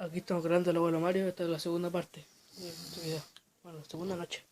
Aquí estamos grabando el abuelo Mario, esta es la segunda parte de este video. Bueno, la segunda noche.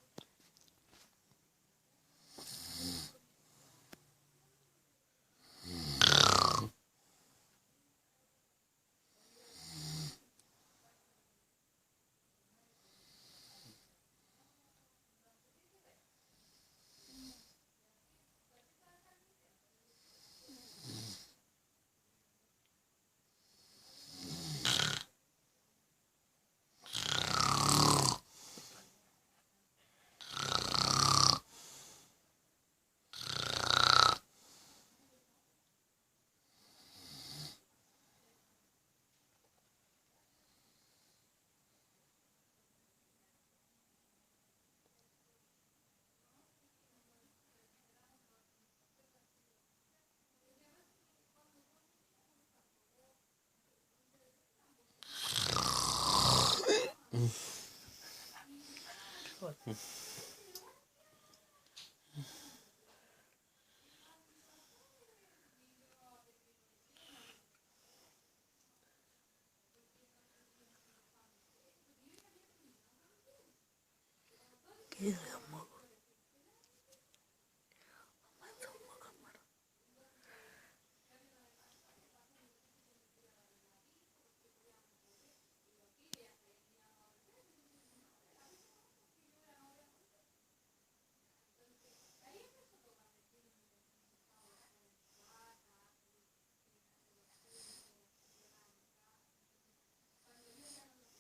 ¿Qué es eso, moco?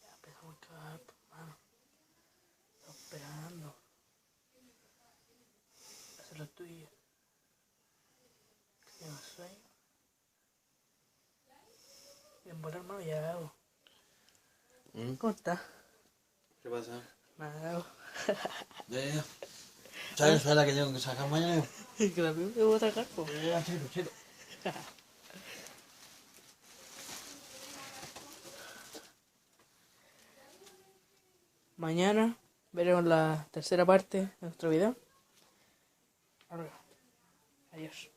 Ya empezamos a cagar, hermano. Estamos esperando. Hacer lo tuyo. Que tengo sueño. Bien, bueno, hermano, ya hago. ¿Cómo estás? ¿Qué pasa? Nada, hago. Ya. ¿Sabes la que tengo que sacar mañana? Que la primera que voy a sacar, po. Chelo. Mañana veremos la tercera parte de nuestro video. Adiós.